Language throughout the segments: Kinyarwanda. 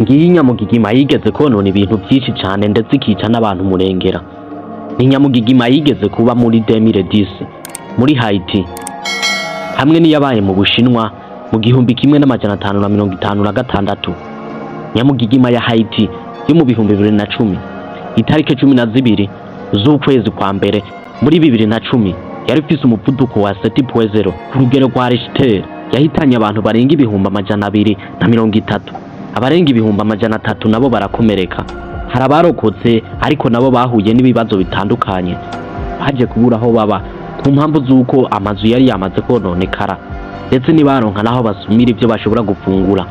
Ngiyi nyamugigima yigeze konona ibintu byinshi cyane ndetse ikica n'abantu murengera. Ni nyamugigima yigeze kuba muri 2010 muri Haiti, hamwe n'iyabaye mu Bushinwa mu 1556. Nyamugigima ya Haiti yo mu 2010 itariki 12 z'ukwezi kwa mbere muri 2010 yari ifise umuvuduko wa 7.0 ku rugero rwa Richter, yahitanye abantu barenga 230. Abarenga 300 nabo barakomereka. Hari abarokotse ariko nabo bahuye n'ibibazo bitandukanye, baje kubura aho baba ku mpamvu z'uko amazu yari yamaze kononekara, ndetse nibaronka naho basumira ibyo bashobora gufungura.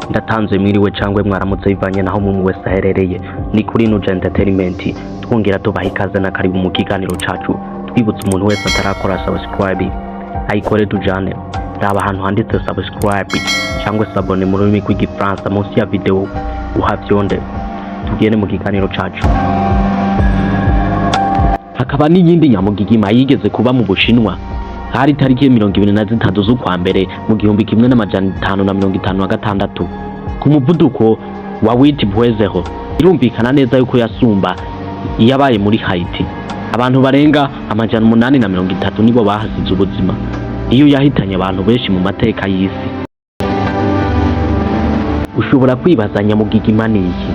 Ndatanze mwiriwe cyangwa mwaramutse bivanye naho mu wese aherereye. Ni kuri Nuja Entertainment, twongera tubaha ikaze na karibu mu kiganiro cacu. Twibutse umuntu wese atarakora subscribe ayikore tujane, raba ahantu handitse subscribe cyangwa sabone mu rurimi rw'igifaransa munsi ya video uhavyonde. Tugende mu kiganiro cacu. Hakaba n'iyindi nyamugigima yigeze kuba mu Bushinwa hari tariki 23 z'ukwa mbere mu 1556 ku muvuduko wa 8.0. Irumvikana neza yuko yasumba iyabaye muri Haiti. Abantu barenga 830 nibo bahasize ubuzima. Iyo yahitanye abantu benshi mu mateka y'isi. Ushobora kwibaza nyamugigima ni iki?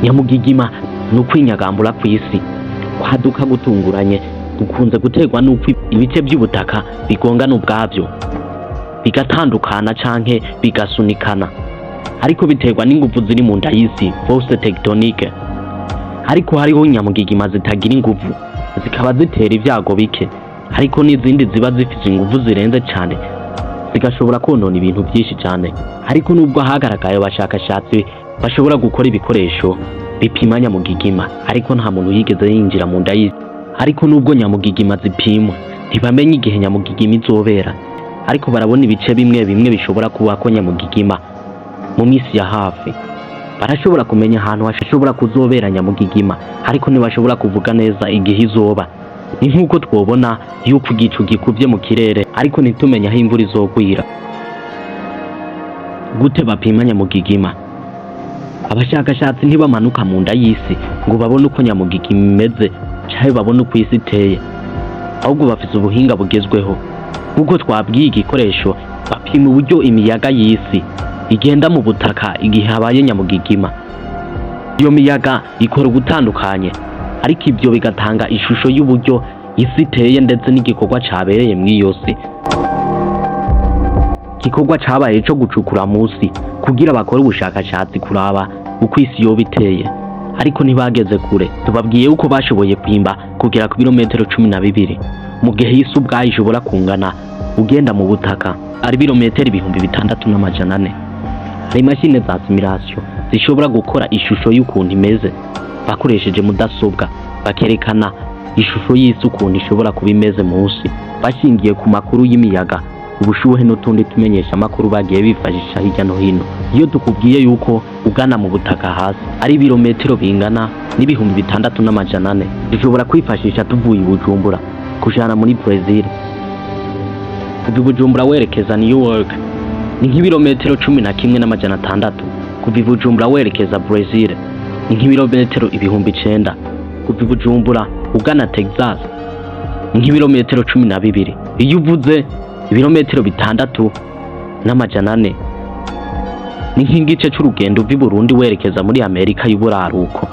Nyamugigima ni ukwinyagambura kw'isi kwaduka gutunguranye gukunze guterwa n'uko ibice by'ubutaka bigongana ubwabyo bigatandukana canke bigasunikana, ariko biterwa n'ingufu ziri mu nda y'isi, force tectonique. Ariko hariho nyamugigima zitagira ingufu, zikaba zitera ibyago bike, ariko n'izindi ziba zifite ingufu zirenze cyane zigashobora konona ibintu byinshi cyane. Ariko nubwo hagaragaye abashakashatsi bashobora gukora ibikoresho bipima nyamugigima, ariko nta muntu yigeze yinjira mu nda y'isi. Ariko nubwo nyamugigima zipimwa, ntibamenye igihe nyamugigima izobera, ariko barabona ibice bimwe bishobora kuba ko nyamugigima mu minsi ya hafi. Barashobora kumenya ahantu hashobora kuzobera nyamugigima, ariko ntibashobora kuvuga neza igihe izoba. Ni nk'uko twobona yuko igicu gikuvye mu kirere, ariko ntitumenye aho imvura izogwira. Gute bapima nyamugigima? Abashakashatsi ntibamanuka mu nda y'isi ngo babone uko nyamugigima imeze cyangwa babone uko isi iteye, ahubwo bafite ubuhinga bugezweho. Kuko twabwiye igikoresho bapima uburyo imiyaga y'isi igenda mu butaka igihe habaye nyamugigima. Iyo miyaga ikora gutandukanye, ariko ibyo bigatanga ishusho y'uburyo isi iteye ndetse n'igikorwa cabereye mw'iyo si. Igikorwa cabaye cyo gucukura munsi kugira bakore ubushakashatsi kuraba uko isi yoba iteye, ariko ntibageze kure. Tubabwiye uko bashoboye kwimba kugera ku birometero 12, mu gihe isi ubwayo ishobora kungana ugenda mu butaka ari birometero 6400. Hari mashine za simulation zishobora gukora ishusho y'ukuntu imeze bakoresheje mudasobwa, bakerekana ishusho y'isi ukuntu ishobora kuba imeze munsi bashingiye ku makuru y'imiyaga, ubushuhe n'utundi tumenyesha amakuru bagiye bifashisha hirya no hino. Iyo tukubwiye yuko ugana mu butaka hasi ari ibirometero bingana n'6400, dushobora kwifashisha tuvuye Bujumbura kujana muri Brazil. Kuva Bujumbura werekeza New York ni nk'ibirometero 11,600. Kuva Bujumbura werekeza Brazil ni nk'ibirometero 9,000. Kuva Bujumbura ugana Texas ni nk'ibirometero 12. Iyo uvuze ibirometero 6,400 ni nk'igice cy'urugendo uvi Burundi werekeza muri Amerika y'Uburaruko.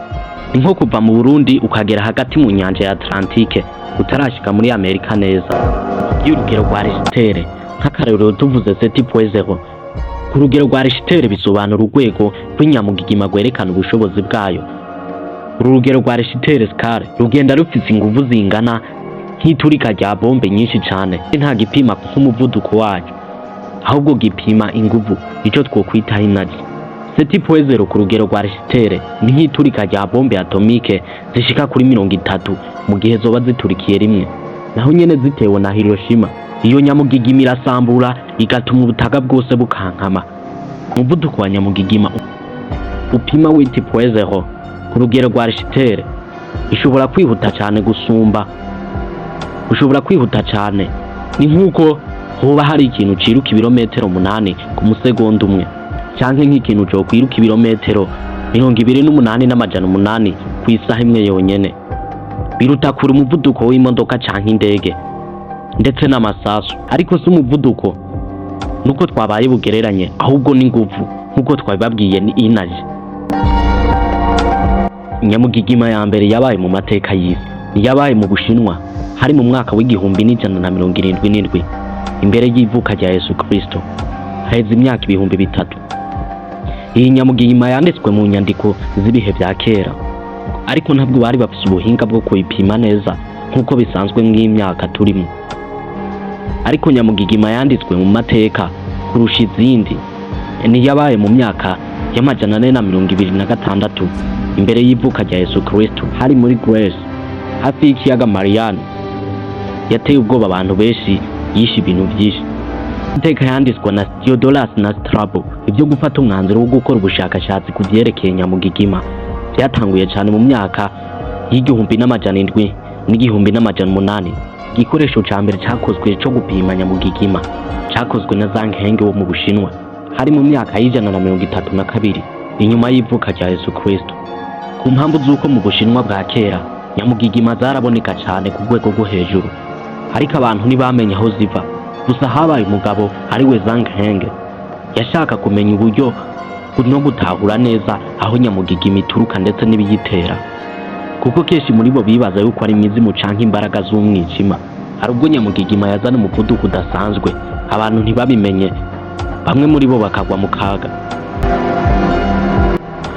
Ni nko kuva mu Burundi ukagera hagati mu nyanja ya Atlantique utarashika muri Amerika neza. Y'urugero rwa Richter, nk'akarero tuvuze 7.0 ku rugero rwa Richter bisobanura urwego rw'inyamugigima rwerekana ubushobozi bwayo. Uru rugero rwa Richter scale rugenda rufite ingufu zingana nk'iturika rya bombe nyinshi cyane. Nta gipima k'umuvuduko wacu, ahubwo gipima ingufu, icyo twokwita energy. 7.0 ku rugero rwa Richter ni nk'iturika rya bombe atomique zishika kuri 30 mu gihe zoba ziturikiye rimwe, naho nyene zitewe na Hiroshima. Iyo nyamugigima irasambura igatuma ubutaka bwose bukankama. Umuvuduko wa nyamugigima upima 8.0 ku rugero rwa Richter ishobora kwihuta cyane gusumba ushobora kwihuta cyane. Ni nk'uko hoba hari ikintu ciruka ibirometero 8 ku musegonda umwe, canke nk'ikintu cyo kwiruka ibirometero 28,800 ku isaha imwe yonyene. Biruta kure umuvuduko w'imodoka canke indege ndetse n'amasasu. Ariko si umuvuduko nuko twabaye bugereranye, ahubwo ni nguvu nkuko twabibabwiye ni energy. Nyamugigima ya mbere yabaye mu mateka y'isi yabaye mu Bushinwa hari mu mwaka w'1177 imbere y'ivuka rya Yesu Kristo, haheze imyaka 3000. Iyi nyamugigima yanditswe mu nyandiko z'ibihe bya kera, ariko ntabwo bari bafite ubuhinga bwo kuyipima neza nkuko bisanzwe mw'imyaka turimo. Ariko nyamugigima yanditswe mu mateka kurusha izindi ni yabaye mu myaka y'amajana 426 imbere y'ivuka rya Yesu Kristo, hari muri Greece hafi y'ikiyaga Mariana. Yateye ubwoba abantu benshi, yishe ibintu byinshi. Iteka yanditswe na Theodoras na Strabo. Ibyo gufata umwanzuro wo gukora ubushakashatsi ku byerekeye nyamugigima byatanguye cyane mu myaka y'1700 n'1800. Igikoresho ca mbere cyakozwe cyo gupima nyamugigima cyakozwe na Zhang Heng wo mu Bushinwa hari mu myaka y'132 inyuma y'ivuka rya Yesu Kristo. Ku mpamvu z'uko mu Bushinwa bwa kera nyamugigima zaraboneka cyane ku rwego rwo hejuru, ariko abantu ntibamenye aho ziva. Gusa habaye umugabo ari we Zhang Heng yashaka kumenya uburyo no gutahura neza aho nyamugigima ituruka ndetse n'ibiyitera, kuko kenshi muri bo bibaza yuko ari imizimu canke imbaraga z'umwijima. Hari ubwo nyamugigima yazana umuvuduko udasanzwe abantu ntibabimenye, bamwe muri bo bakagwa mu kaga.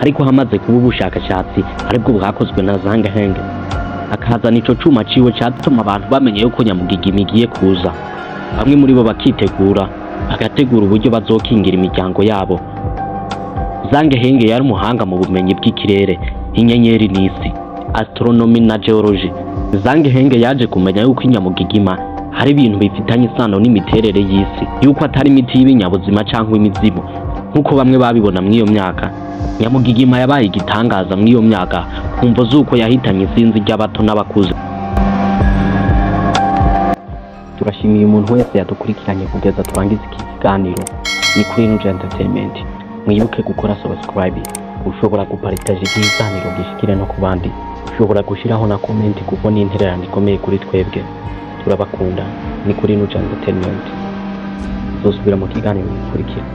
Ariko hamaze kuba ubushakashatsi aribwo bwakozwe na Zhang Heng, akazana ico cuma ciwe cyatuma abantu bamenye yuko nyamugigima igiye kuza. Bamwe muri bo bakitegura, bagategura uburyo bazokingira imiryango yabo. Zhang Heng yari umuhanga mu bumenyi bw'ikirere, inyenyeri n'isi, astronomy na geology. Zhang Heng yaje kumenya yuko inyamugigima hari ibintu bifitanye isano n'imiterere y'isi, yuko atari imiti y'ibinyabuzima cyangwa imizimu nkuko bamwe babibona mw'iyo myaka. Nyamugigima yabaye igitangaza mw'iyo myaka kumvo z'uko yahitanye isinzi ry'abato n'abakuze. Turashimiye umuntu wese yadukurikiranye kugeza turangiza iki kiganiro. Ni kuri Nuje Entertainment. Mwibuke gukora subscribe, ushobora guparitaje ikiganiro gishikire no ku bandi, ushobora gushiraho na comment kuko ni intererano ikomeye kuri twebwe. Turabakunda. Ni kuri Nuje Entertainment. Tuzosubira mu kiganiro gikurikira.